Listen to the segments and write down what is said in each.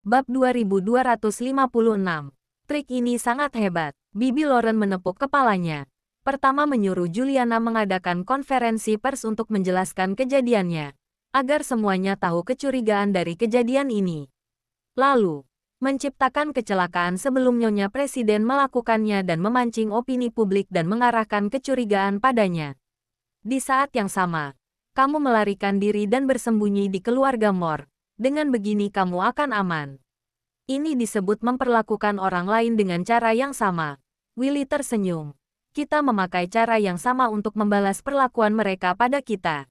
Bab 2256. Trik ini sangat hebat. Bibi Lauren menepuk kepalanya. Pertama menyuruh Juliana mengadakan konferensi pers untuk menjelaskan kejadiannya, agar semuanya tahu kecurigaan dari kejadian ini. Lalu, menciptakan kecelakaan sebelum Nyonya Presiden melakukannya dan memancing opini publik dan mengarahkan kecurigaan padanya. Di saat yang sama, kamu melarikan diri dan bersembunyi di keluarga Moore. Dengan begini kamu akan aman. Ini disebut memperlakukan orang lain dengan cara yang sama. Willy tersenyum. Kita memakai cara yang sama untuk membalas perlakuan mereka pada kita.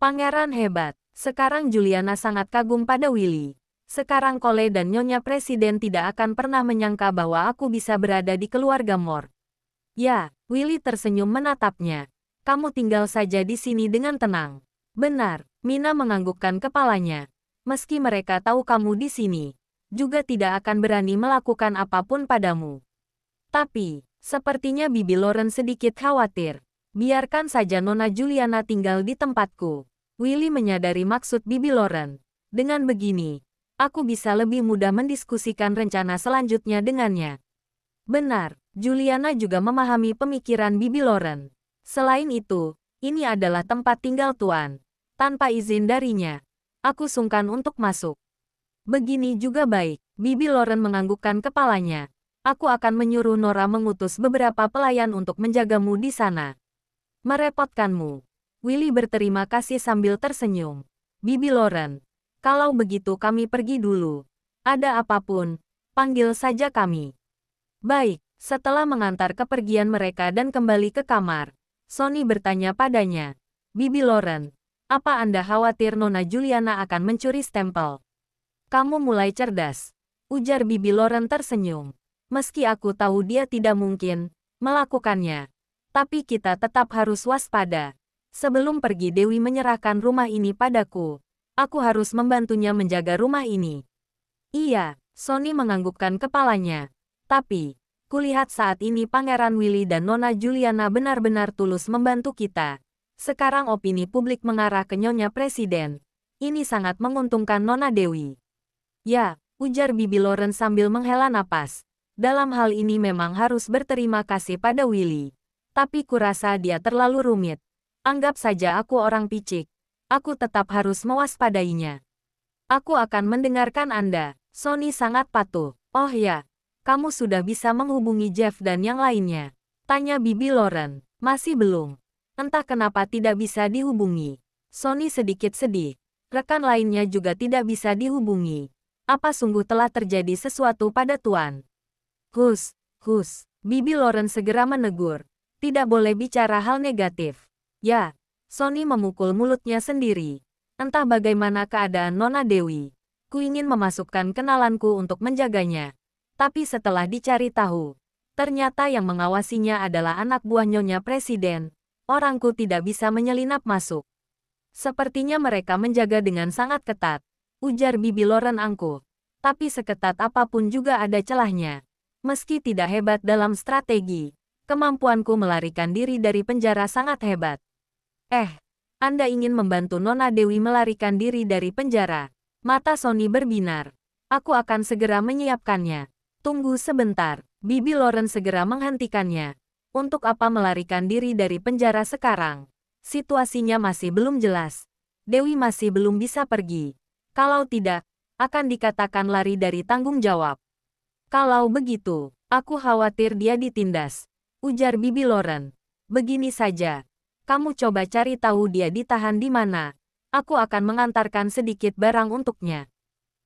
Pangeran hebat. Sekarang Juliana sangat kagum pada Willy. Sekarang Cole dan Nyonya Presiden tidak akan pernah menyangka bahwa aku bisa berada di keluarga Moore. Ya, Willy tersenyum menatapnya. Kamu tinggal saja di sini dengan tenang. Benar, Mina menganggukkan kepalanya. Meski mereka tahu kamu di sini, juga tidak akan berani melakukan apapun padamu. Tapi, sepertinya Bibi Lauren sedikit khawatir. Biarkan saja Nona Juliana tinggal di tempatku. Willy menyadari maksud Bibi Lauren. Dengan begini, aku bisa lebih mudah mendiskusikan rencana selanjutnya dengannya. Benar, Juliana juga memahami pemikiran Bibi Lauren. Selain itu, ini adalah tempat tinggal Tuan. Tanpa izin darinya, aku sungkan untuk masuk. Begini juga baik, Bibi Lauren menganggukkan kepalanya. Aku akan menyuruh Nora mengutus beberapa pelayan untuk menjagamu di sana. Merepotkanmu. Willy berterima kasih sambil tersenyum. Bibi Lauren, kalau begitu kami pergi dulu. Ada apapun, panggil saja kami. Baik, setelah mengantar kepergian mereka dan kembali ke kamar, Sonny bertanya padanya. Bibi Lauren, apa Anda khawatir Nona Juliana akan mencuri stempel? Kamu mulai cerdas, ujar Bibi Lauren tersenyum. Meski aku tahu dia tidak mungkin melakukannya, tapi kita tetap harus waspada. Sebelum pergi Dewi menyerahkan rumah ini padaku. Aku harus membantunya menjaga rumah ini. Iya, Sonny menganggukkan kepalanya. Tapi, kulihat saat ini Pangeran Willy dan Nona Juliana benar-benar tulus membantu kita. Sekarang opini publik mengarah ke Nyonya Presiden. Ini sangat menguntungkan Nona Dewi. Ya, ujar Bibi Lauren sambil menghela napas. Dalam hal ini memang harus berterima kasih pada Willy. Tapi kurasa dia terlalu rumit. Anggap saja aku orang picik. Aku tetap harus mewaspadainya. Aku akan mendengarkan Anda. Sonny sangat patuh. Oh ya, kamu sudah bisa menghubungi Jeff dan yang lainnya? Tanya Bibi Lauren. Masih belum. Entah kenapa tidak bisa dihubungi. Sonny sedikit sedih. Rekan lainnya juga tidak bisa dihubungi. Apa sungguh telah terjadi sesuatu pada Tuan? Hus, Bibi Lauren segera menegur. Tidak boleh bicara hal negatif. Ya, Sonny memukul mulutnya sendiri. Entah bagaimana keadaan Nona Dewi. Ku ingin memasukkan kenalanku untuk menjaganya. Tapi setelah dicari tahu, ternyata yang mengawasinya adalah anak buah Nyonya Presiden. Orangku tidak bisa menyelinap masuk. Sepertinya mereka menjaga dengan sangat ketat, ujar Bibi Lauren angkuh. Tapi seketat apapun juga ada celahnya. Meski tidak hebat dalam strategi, kemampuanku melarikan diri dari penjara sangat hebat. Anda ingin membantu Nona Dewi melarikan diri dari penjara? Mata Sonny berbinar. Aku akan segera menyiapkannya. Tunggu sebentar, Bibi Lauren segera menghentikannya. Untuk apa melarikan diri dari penjara sekarang? Situasinya masih belum jelas. Dewi masih belum bisa pergi. Kalau tidak, akan dikatakan lari dari tanggung jawab. Kalau begitu, aku khawatir dia ditindas, ujar Bibi Lauren. Begini saja, kamu coba cari tahu dia ditahan di mana. Aku akan mengantarkan sedikit barang untuknya.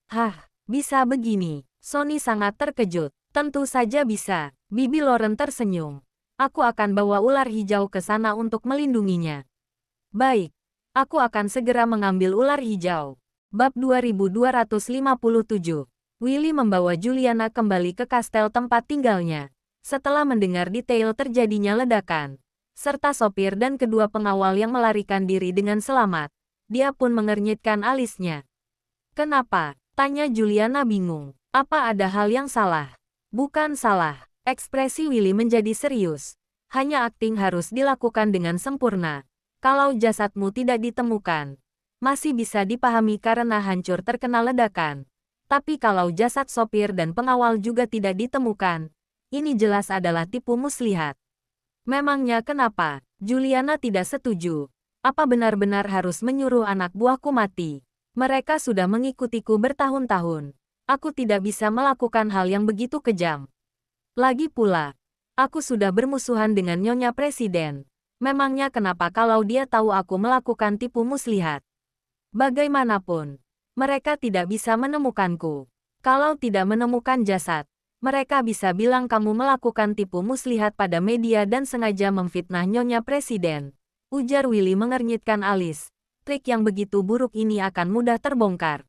Hah, bisa begini? Sonny sangat terkejut. Tentu saja bisa, Bibi Lauren tersenyum. Aku akan bawa ular hijau ke sana untuk melindunginya. Baik, aku akan segera mengambil ular hijau. Bab 2257. Willy membawa Juliana kembali ke kastel tempat tinggalnya. Setelah mendengar detail terjadinya ledakan, serta sopir dan kedua pengawal yang melarikan diri dengan selamat, dia pun mengernyitkan alisnya. Kenapa? Tanya Juliana bingung. Apa ada hal yang salah? Bukan salah. Ekspresi Willy menjadi serius. Hanya akting harus dilakukan dengan sempurna. Kalau jasadmu tidak ditemukan, masih bisa dipahami karena hancur terkena ledakan. Tapi kalau jasad sopir dan pengawal juga tidak ditemukan, ini jelas adalah tipu muslihat. Memangnya kenapa? Juliana tidak setuju. Apa benar-benar harus menyuruh anak buahku mati? Mereka sudah mengikutiku bertahun-tahun. Aku tidak bisa melakukan hal yang begitu kejam. Lagi pula, aku sudah bermusuhan dengan Nyonya Presiden. Memangnya kenapa kalau dia tahu aku melakukan tipu muslihat? Bagaimanapun, mereka tidak bisa menemukanku. Kalau tidak menemukan jasad, mereka bisa bilang kamu melakukan tipu muslihat pada media dan sengaja memfitnah Nyonya Presiden. Ujar Willy mengernyitkan alis. Trik yang begitu buruk ini akan mudah terbongkar.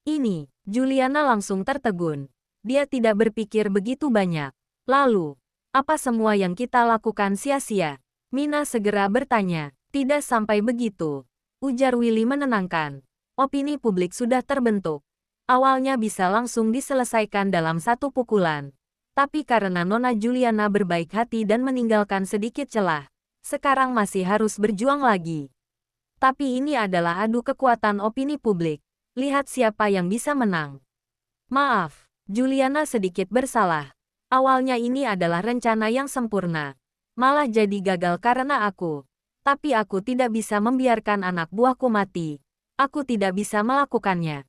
Ini, Juliana langsung tertegun. Dia tidak berpikir begitu banyak. Lalu, apa semua yang kita lakukan sia-sia? Mina segera bertanya. Tidak sampai begitu. Ujar Willy menenangkan. Opini publik sudah terbentuk. Awalnya bisa langsung diselesaikan dalam satu pukulan. Tapi karena Nona Juliana berbaik hati dan meninggalkan sedikit celah, sekarang masih harus berjuang lagi. Tapi ini adalah adu kekuatan opini publik. Lihat siapa yang bisa menang. Maaf, Juliana sedikit bersalah. Awalnya ini adalah rencana yang sempurna. Malah jadi gagal karena aku. Tapi aku tidak bisa membiarkan anak buahku mati. Aku tidak bisa melakukannya.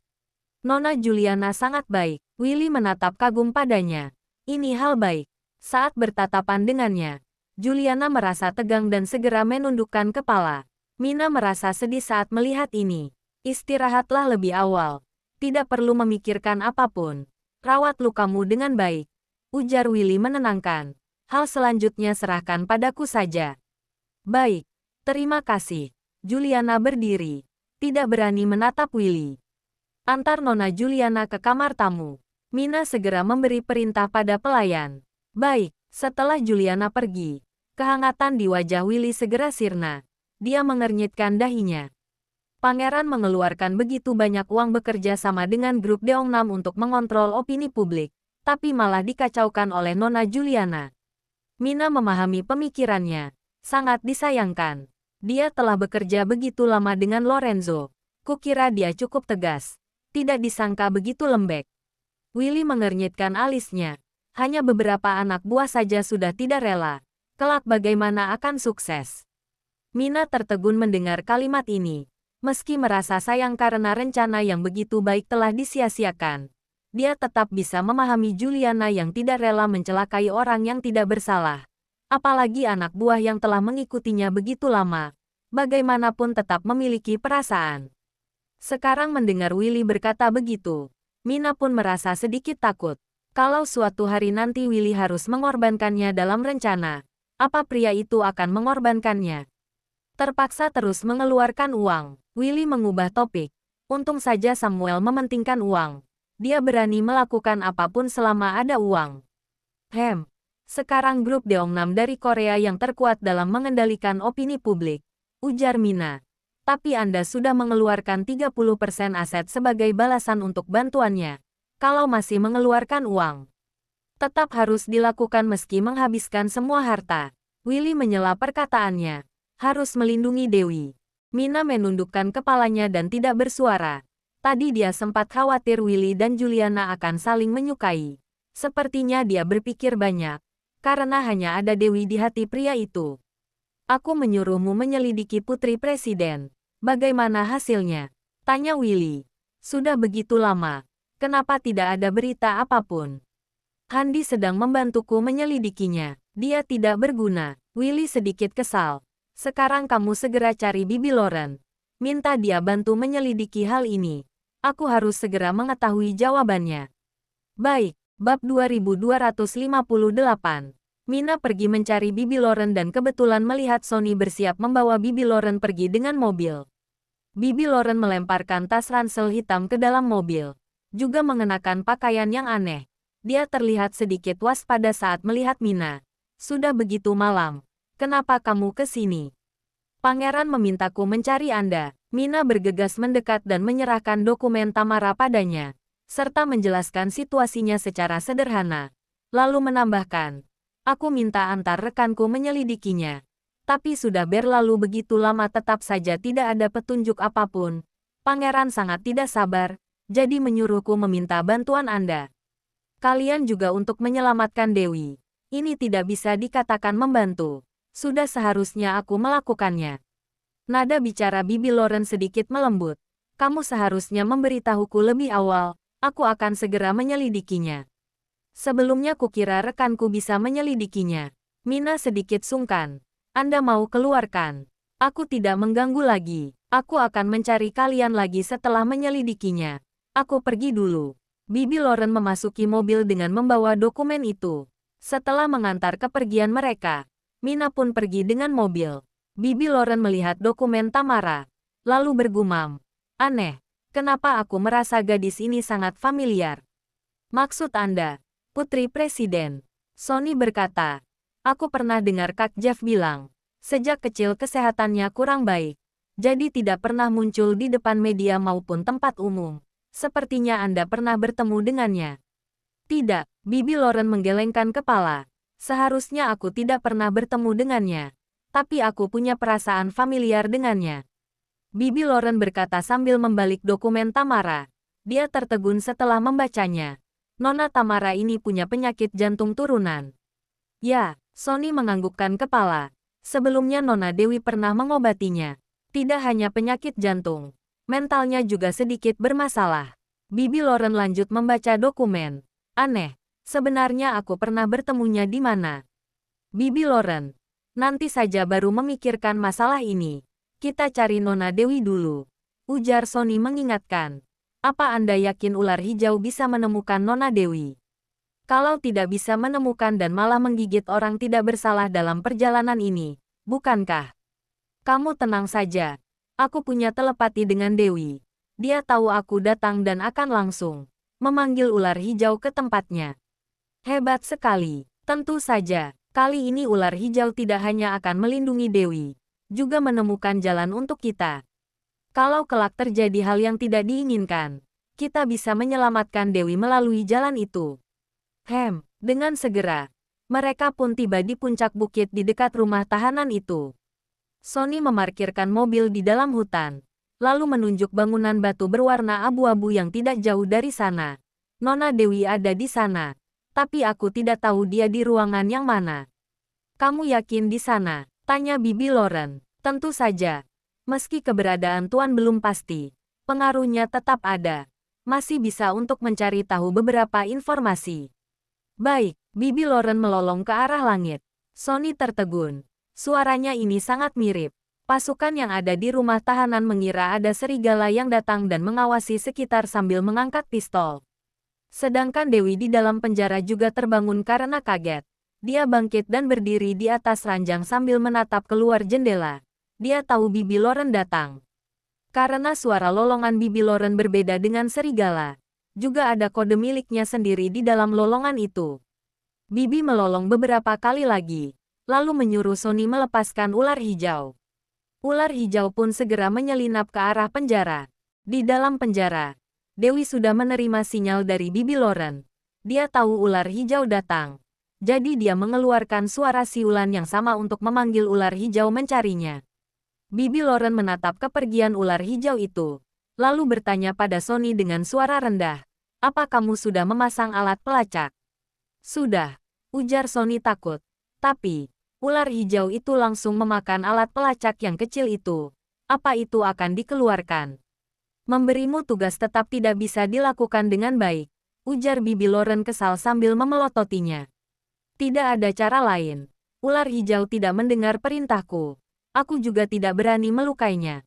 Nona Juliana sangat baik. Willy menatap kagum padanya. Ini hal baik. Saat bertatapan dengannya, Juliana merasa tegang dan segera menundukkan kepala. Mina merasa sedih saat melihat ini. Istirahatlah lebih awal. Tidak perlu memikirkan apapun. Rawat lukamu dengan baik. Ujar Willy menenangkan. Hal selanjutnya serahkan padaku saja. Baik. Terima kasih. Juliana berdiri. Tidak berani menatap Willy. Antar Nona Juliana ke kamar tamu. Mina segera memberi perintah pada pelayan. Baik, setelah Juliana pergi, kehangatan di wajah Willy segera sirna. Dia mengernyitkan dahinya. Pangeran mengeluarkan begitu banyak uang bekerja sama dengan grup Deongnam untuk mengontrol opini publik, tapi malah dikacaukan oleh Nona Juliana. Mina memahami pemikirannya. Sangat disayangkan. Dia telah bekerja begitu lama dengan Lorenzo. Kukira dia cukup tegas. Tidak disangka begitu lembek. Willy mengernyitkan alisnya. Hanya beberapa anak buah saja sudah tidak rela. Kelak bagaimana akan sukses? Mina tertegun mendengar kalimat ini. Meski merasa sayang karena rencana yang begitu baik telah disia-siakan, dia tetap bisa memahami Juliana yang tidak rela mencelakai orang yang tidak bersalah. Apalagi anak buah yang telah mengikutinya begitu lama, bagaimanapun tetap memiliki perasaan. Sekarang mendengar Willy berkata begitu, Mina pun merasa sedikit takut. Kalau suatu hari nanti Willy harus mengorbankannya dalam rencana, apa pria itu akan mengorbankannya? Terpaksa terus mengeluarkan uang, Willy mengubah topik. Untung saja Samuel mementingkan uang. Dia berani melakukan apapun selama ada uang. Sekarang grup Deongnam dari Korea yang terkuat dalam mengendalikan opini publik, ujar Mina. Tapi Anda sudah mengeluarkan 30% aset sebagai balasan untuk bantuannya. Kalau masih mengeluarkan uang, tetap harus dilakukan meski menghabiskan semua harta. Willy menyela perkataannya. Harus melindungi Dewi. Mina menundukkan kepalanya dan tidak bersuara. Tadi dia sempat khawatir Willy dan Juliana akan saling menyukai. Sepertinya dia berpikir banyak. Karena hanya ada Dewi di hati pria itu. Aku menyuruhmu menyelidiki putri presiden. Bagaimana hasilnya? Tanya Willy. Sudah begitu lama. Kenapa tidak ada berita apapun? Handi sedang membantuku menyelidikinya. Dia tidak berguna. Willy sedikit kesal. Sekarang kamu segera cari Bibi Loren. Minta dia bantu menyelidiki hal ini. Aku harus segera mengetahui jawabannya. Baik. Bab 2258. Mina pergi mencari Bibi Loren dan kebetulan melihat Sonny bersiap membawa Bibi Loren pergi dengan mobil. Bibi Loren melemparkan tas ransel hitam ke dalam mobil. Juga mengenakan pakaian yang aneh. Dia terlihat sedikit waspada saat melihat Mina. Sudah begitu malam. Kenapa kamu ke sini? Pangeran memintaku mencari Anda. Mina bergegas mendekat dan menyerahkan dokumen Tamara padanya, serta menjelaskan situasinya secara sederhana. Lalu menambahkan, aku minta antar rekanku menyelidikinya. Tapi sudah berlalu begitu lama tetap saja tidak ada petunjuk apapun. Pangeran sangat tidak sabar. jadi menyuruhku meminta bantuan Anda. Kalian juga untuk menyelamatkan Dewi. Ini tidak bisa dikatakan membantu. Sudah seharusnya aku melakukannya. Nada bicara Bibi Loren sedikit melembut. Kamu seharusnya memberitahuku lebih awal, aku akan segera menyelidikinya. Sebelumnya kukira rekanku bisa menyelidikinya. Mina sedikit sungkan. Anda mau keluarkan. Aku tidak mengganggu lagi. Aku akan mencari kalian lagi setelah menyelidikinya. Aku pergi dulu. Bibi Loren memasuki mobil dengan membawa dokumen itu. Setelah mengantar kepergian mereka, Mina pun pergi dengan mobil. Bibi Loren melihat dokumen Tamara, lalu bergumam. Aneh, kenapa aku merasa gadis ini sangat familiar? Maksud Anda, Putri Presiden? Sonny berkata, aku pernah dengar Kak Jeff bilang, sejak kecil kesehatannya kurang baik, jadi tidak pernah muncul di depan media maupun tempat umum. Sepertinya Anda pernah bertemu dengannya. Tidak, Bibi Loren menggelengkan kepala. Seharusnya aku tidak pernah bertemu dengannya. Tapi aku punya perasaan familiar dengannya. Bibi Loren berkata sambil membalik dokumen Tamara. Dia tertegun setelah membacanya. Nona Tamara ini punya penyakit jantung turunan. Ya, Sonny menganggukkan kepala. Sebelumnya Nona Dewi pernah mengobatinya. Tidak hanya penyakit jantung, mentalnya juga sedikit bermasalah. Bibi Loren lanjut membaca dokumen. Aneh, sebenarnya aku pernah bertemunya di mana? Bibi Loren, nanti saja baru memikirkan masalah ini. Kita cari Nona Dewi dulu. Ujar Sonny mengingatkan. Apa Anda yakin ular hijau bisa menemukan Nona Dewi? Kalau tidak bisa menemukan dan malah menggigit orang tidak bersalah dalam perjalanan ini, bukankah? Kamu tenang saja. Aku punya telepati dengan Dewi. Dia tahu aku datang dan akan langsung memanggil ular hijau ke tempatnya. Hebat sekali. Tentu saja, kali ini ular hijau tidak hanya akan melindungi Dewi, juga menemukan jalan untuk kita. Kalau kelak terjadi hal yang tidak diinginkan, kita bisa menyelamatkan Dewi melalui jalan itu. Dengan segera, mereka pun tiba di puncak bukit di dekat rumah tahanan itu. Sonny memarkirkan mobil di dalam hutan, lalu menunjuk bangunan batu berwarna abu-abu yang tidak jauh dari sana. Nona Dewi ada di sana, tapi aku tidak tahu dia di ruangan yang mana. Kamu yakin di sana? Tanya Bibi Loren. Tentu saja. Meski keberadaan Tuan belum pasti, pengaruhnya tetap ada. Masih bisa untuk mencari tahu beberapa informasi. Baik, Bibi Loren melolong ke arah langit. Sonny tertegun. Suaranya ini sangat mirip. Pasukan yang ada di rumah tahanan mengira ada serigala yang datang dan mengawasi sekitar sambil mengangkat pistol. Sedangkan Dewi di dalam penjara juga terbangun karena kaget. Dia bangkit dan berdiri di atas ranjang sambil menatap keluar jendela. Dia tahu Bibi Loren datang. Karena suara lolongan Bibi Loren berbeda dengan serigala, juga ada kode miliknya sendiri di dalam lolongan itu. Bibi melolong beberapa kali lagi, lalu menyuruh Sonny melepaskan ular hijau. Ular hijau pun segera menyelinap ke arah penjara. Di dalam penjara, Dewi sudah menerima sinyal dari Bibi Loren. Dia tahu ular hijau datang. Jadi dia mengeluarkan suara siulan yang sama untuk memanggil ular hijau mencarinya. Bibi Loren menatap kepergian ular hijau itu, lalu bertanya pada Sonny dengan suara rendah. Apa kamu sudah memasang alat pelacak? Sudah, ujar Sonny takut. Tapi, ular hijau itu langsung memakan alat pelacak yang kecil itu. Apa itu akan dikeluarkan? Memberimu tugas tetap tidak bisa dilakukan dengan baik, ujar Bibi Loren kesal sambil memelototinya. Tidak ada cara lain. Ular hijau tidak mendengar perintahku. Aku juga tidak berani melukainya.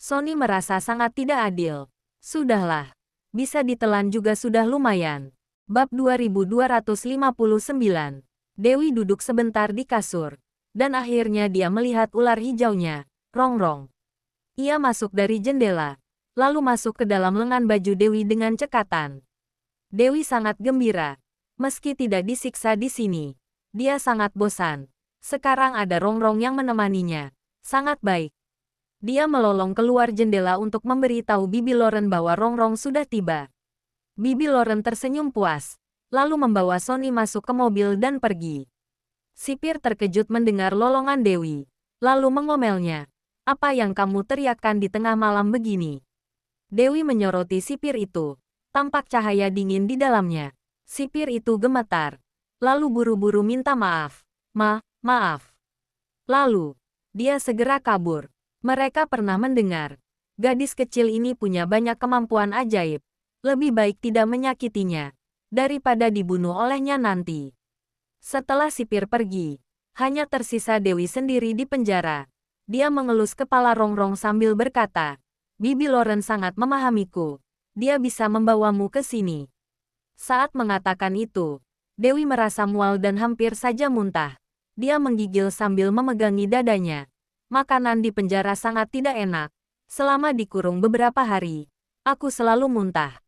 Sonny merasa sangat tidak adil. Sudahlah. Bisa ditelan juga sudah lumayan. Bab 2259. Dewi duduk sebentar di kasur. Dan akhirnya dia melihat ular hijaunya, Rongrong. Ia masuk dari jendela, lalu masuk ke dalam lengan baju Dewi dengan cekatan. Dewi sangat gembira. Meski tidak disiksa di sini, dia sangat bosan. Sekarang ada Rongrong yang menemaninya. Sangat baik. Dia melolong keluar jendela untuk memberitahu Bibi Loren bahwa Rongrong sudah tiba. Bibi Loren tersenyum puas, lalu membawa Sonny masuk ke mobil dan pergi. Sipir terkejut mendengar lolongan Dewi, lalu mengomelnya. Apa yang kamu teriakkan di tengah malam begini? Dewi menyoroti sipir itu. Tampak cahaya dingin di dalamnya. Sipir itu gemetar. Lalu buru-buru minta maaf. Maaf. Lalu, dia segera kabur. Mereka pernah mendengar. Gadis kecil ini punya banyak kemampuan ajaib. Lebih baik tidak menyakitinya. Daripada dibunuh olehnya nanti. Setelah sipir pergi, hanya tersisa Dewi sendiri di penjara. Dia mengelus kepala rongrong sambil berkata, Bibi Loren sangat memahamiku. Dia bisa membawamu ke sini. Saat mengatakan itu, Dewi merasa mual dan hampir saja muntah. Dia menggigil sambil memegangi dadanya. Makanan di penjara sangat tidak enak. Selama dikurung beberapa hari, aku selalu muntah.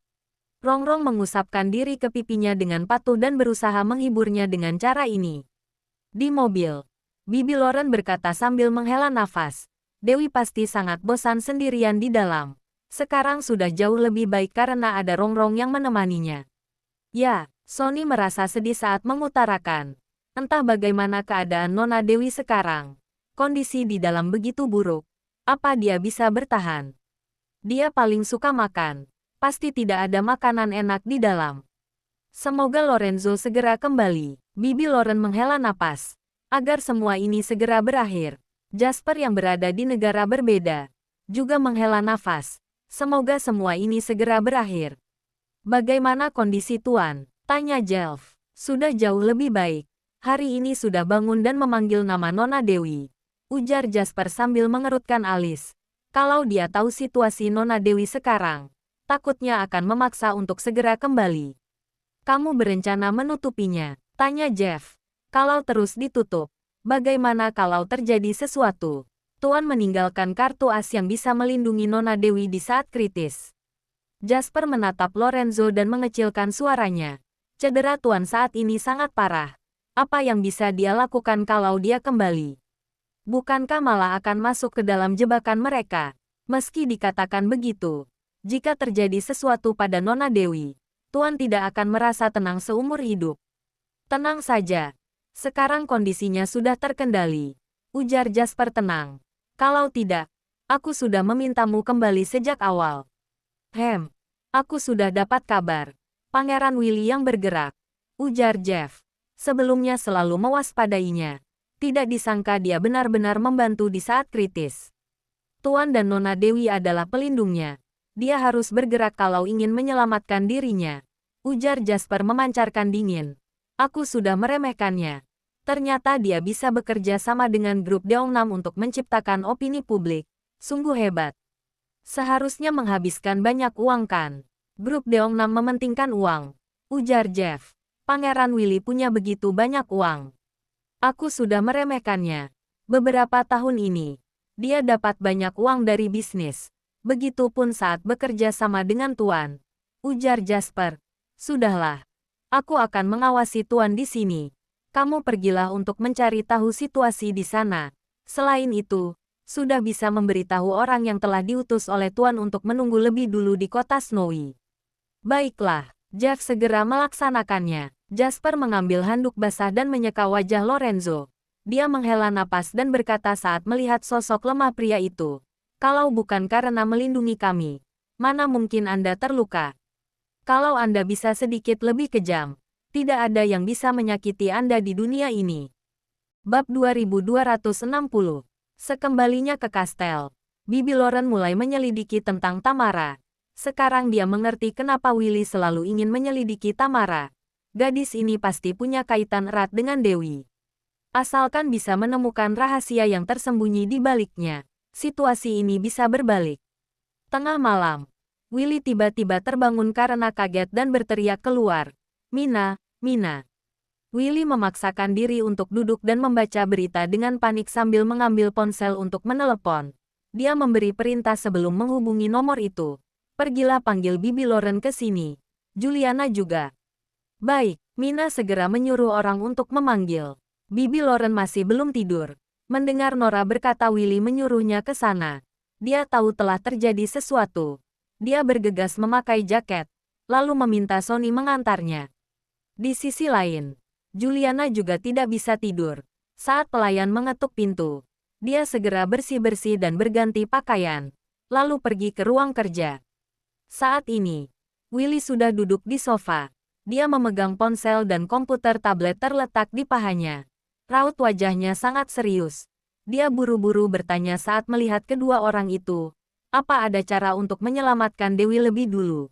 Rongrong mengusapkan diri ke pipinya dengan patuh dan berusaha menghiburnya dengan cara ini. Di mobil, Bibi Loren berkata sambil menghela nafas, Dewi pasti sangat bosan sendirian di dalam. Sekarang sudah jauh lebih baik karena ada Rongrong yang menemaninya. Ya, Sony merasa sedih saat mengutarakan. Entah bagaimana keadaan Nona Dewi sekarang. Kondisi di dalam begitu buruk. Apa dia bisa bertahan? Dia paling suka makan. Pasti tidak ada makanan enak di dalam. Semoga Lorenzo segera kembali. Bibi Loren menghela napas. Agar semua ini segera berakhir. Jasper yang berada di negara berbeda juga menghela nafas. Semoga semua ini segera berakhir. Bagaimana kondisi Tuan? Tanya Jelf. Sudah jauh lebih baik. Hari ini sudah bangun dan memanggil nama Nona Dewi. Ujar Jasper sambil mengerutkan alis. Kalau dia tahu situasi Nona Dewi sekarang, takutnya akan memaksa untuk segera kembali. Kamu berencana menutupinya? Tanya Jeff. Kalau terus ditutup, bagaimana kalau terjadi sesuatu? Tuan meninggalkan kartu as yang bisa melindungi Nona Dewi di saat kritis. Jasper menatap Lorenzo dan mengecilkan suaranya. Cedera Tuan saat ini sangat parah. Apa yang bisa dia lakukan kalau dia kembali? Bukankah malah akan masuk ke dalam jebakan mereka? Meski dikatakan begitu, jika terjadi sesuatu pada Nona Dewi, Tuan tidak akan merasa tenang seumur hidup. Tenang saja. Sekarang kondisinya sudah terkendali. Ujar Jasper tenang. Kalau tidak, aku sudah memintamu kembali sejak awal. Aku sudah dapat kabar. Pangeran Willy yang bergerak. Ujar Jeff. Sebelumnya selalu mewaspadainya. Tidak disangka dia benar-benar membantu di saat kritis. Tuan dan Nona Dewi adalah pelindungnya. Dia harus bergerak kalau ingin menyelamatkan dirinya. Ujar Jasper memancarkan dingin. Aku sudah meremehkannya. Ternyata dia bisa bekerja sama dengan grup Deongnam untuk menciptakan opini publik. Sungguh hebat. Seharusnya menghabiskan banyak uang kan? Grup Deongnam mementingkan uang. Ujar Jeff. Pangeran Willy punya begitu banyak uang. Aku sudah meremehkannya. Beberapa tahun ini, dia dapat banyak uang dari bisnis. Begitupun saat bekerja sama dengan Tuan. Ujar Jasper. Sudahlah. Aku akan mengawasi Tuan di sini. Kamu pergilah untuk mencari tahu situasi di sana. Selain itu, sudah bisa memberitahu orang yang telah diutus oleh Tuan untuk menunggu lebih dulu di kota Snowy. Baiklah, Jeff segera melaksanakannya. Jasper mengambil handuk basah dan menyeka wajah Lorenzo. Dia menghela napas dan berkata saat melihat sosok lemah pria itu. Kalau bukan karena melindungi kami, mana mungkin Anda terluka? Kalau Anda bisa sedikit lebih kejam, tidak ada yang bisa menyakiti Anda di dunia ini. Bab 2260. Sekembalinya ke kastel, Bibi Loren mulai menyelidiki tentang Tamara. Sekarang dia mengerti kenapa Willy selalu ingin menyelidiki Tamara. Gadis ini pasti punya kaitan erat dengan Dewi. Asalkan bisa menemukan rahasia yang tersembunyi di baliknya, situasi ini bisa berbalik. Tengah malam, Willy tiba-tiba terbangun karena kaget dan berteriak keluar. Mina. Willy memaksakan diri untuk duduk dan membaca berita dengan panik sambil mengambil ponsel untuk menelepon. Dia memberi perintah sebelum menghubungi nomor itu. Pergilah panggil Bibi Loren ke sini. Juliana juga. Baik, Mina segera menyuruh orang untuk memanggil. Bibi Loren masih belum tidur. Mendengar Nora berkata Willy menyuruhnya ke sana. Dia tahu telah terjadi sesuatu. Dia bergegas memakai jaket, lalu meminta Sony mengantarnya. Di sisi lain, Juliana juga tidak bisa tidur. Saat pelayan mengetuk pintu, dia segera bersih-bersih dan berganti pakaian, lalu pergi ke ruang kerja. Saat ini, Willy sudah duduk di sofa. Dia memegang ponsel dan komputer tablet terletak di pahanya. Raut wajahnya sangat serius. Dia buru-buru bertanya saat melihat kedua orang itu. Apa ada cara untuk menyelamatkan Dewi lebih dulu?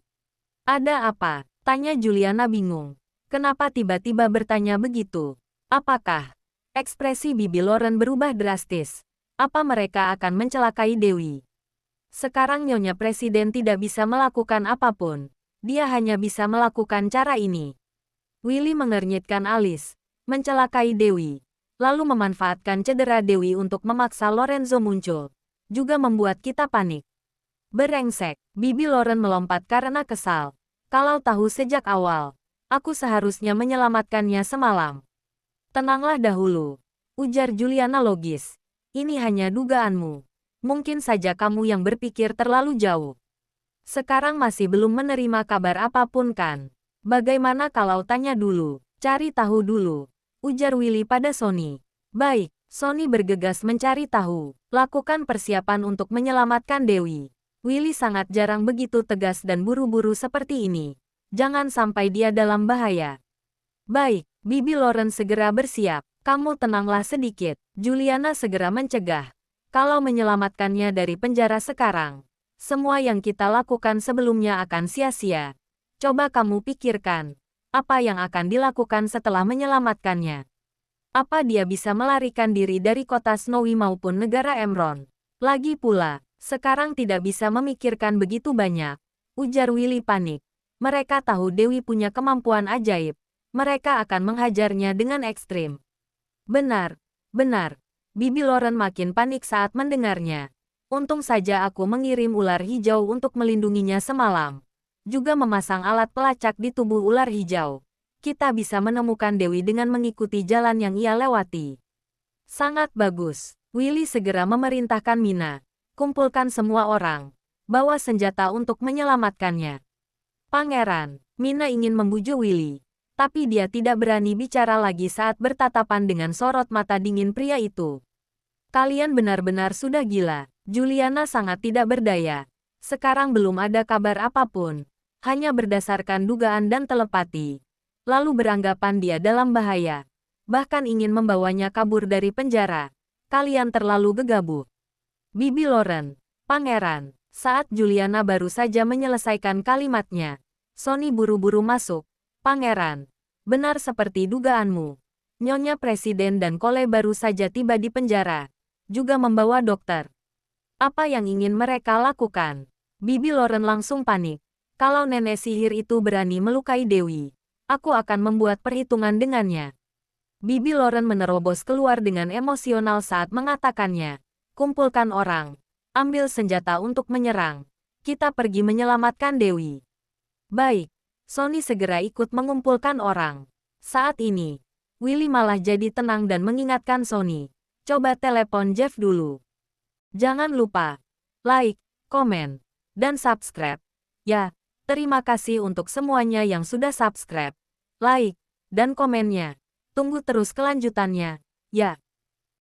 Ada apa? Tanya Juliana bingung. Kenapa tiba-tiba bertanya begitu? Apakah ekspresi bibi Lauren berubah drastis? Apa mereka akan mencelakai Dewi? Sekarang Nyonya Presiden tidak bisa melakukan apapun. Dia hanya bisa melakukan cara ini. Willy mengernyitkan alis, mencelakai Dewi, lalu memanfaatkan cedera Dewi untuk memaksa Lorenzo muncul. Juga membuat kita panik. Berengsek, bibi Lauren melompat karena kesal. Kalau tahu sejak awal, aku seharusnya menyelamatkannya semalam. Tenanglah dahulu, ujar Juliana logis. Ini hanya dugaanmu. Mungkin saja kamu yang berpikir terlalu jauh. Sekarang masih belum menerima kabar apapun kan? Bagaimana kalau tanya dulu, cari tahu dulu, ujar Willy pada Sony. Baik, Sony bergegas mencari tahu. Lakukan persiapan untuk menyelamatkan Dewi. Willy sangat jarang begitu tegas dan buru-buru seperti ini. Jangan sampai dia dalam bahaya. Baik, bibi Lauren segera bersiap. Kamu tenanglah sedikit. Juliana segera mencegah. Kalau menyelamatkannya dari penjara sekarang, semua yang kita lakukan sebelumnya akan sia-sia. Coba kamu pikirkan, apa yang akan dilakukan setelah menyelamatkannya? Apa dia bisa melarikan diri dari kota Snowy maupun negara Emron? Lagi pula, sekarang tidak bisa memikirkan begitu banyak, ujar Willy panik. Mereka tahu Dewi punya kemampuan ajaib. Mereka akan menghajarnya dengan ekstrim. Benar, benar. Bibi Lauren makin panik saat mendengarnya. Untung saja aku mengirim ular hijau untuk melindunginya semalam. Juga memasang alat pelacak di tubuh ular hijau. Kita bisa menemukan Dewi dengan mengikuti jalan yang ia lewati. Sangat bagus. Willy segera memerintahkan Mina. Kumpulkan semua orang. Bawa senjata untuk menyelamatkannya. Pangeran, Mina ingin membujuk Willy. Tapi dia tidak berani bicara lagi saat bertatapan dengan sorot mata dingin pria itu. Kalian benar-benar sudah gila. Juliana sangat tidak berdaya. Sekarang belum ada kabar apapun. Hanya berdasarkan dugaan dan telepati. Lalu beranggapan dia dalam bahaya. Bahkan ingin membawanya kabur dari penjara. Kalian terlalu gegabah. Bibi Lauren, Pangeran. Saat Juliana baru saja menyelesaikan kalimatnya, Sony buru-buru masuk. Pangeran, benar seperti dugaanmu. Nyonya Presiden dan Cole baru saja tiba di penjara, juga membawa dokter. Apa yang ingin mereka lakukan? Bibi Lauren langsung panik. Kalau nenek sihir itu berani melukai Dewi, aku akan membuat perhitungan dengannya. Bibi Lauren menerobos keluar dengan emosional saat mengatakannya. Kumpulkan orang, ambil senjata untuk menyerang. Kita pergi menyelamatkan Dewi. Baik. Sony segera ikut mengumpulkan orang. Saat ini, Willy malah jadi tenang dan mengingatkan Sony. Coba telepon Jeff dulu. Jangan lupa, like, komen, dan subscribe. Ya, terima kasih untuk semuanya yang sudah subscribe, like, dan komennya. Tunggu terus kelanjutannya. Ya.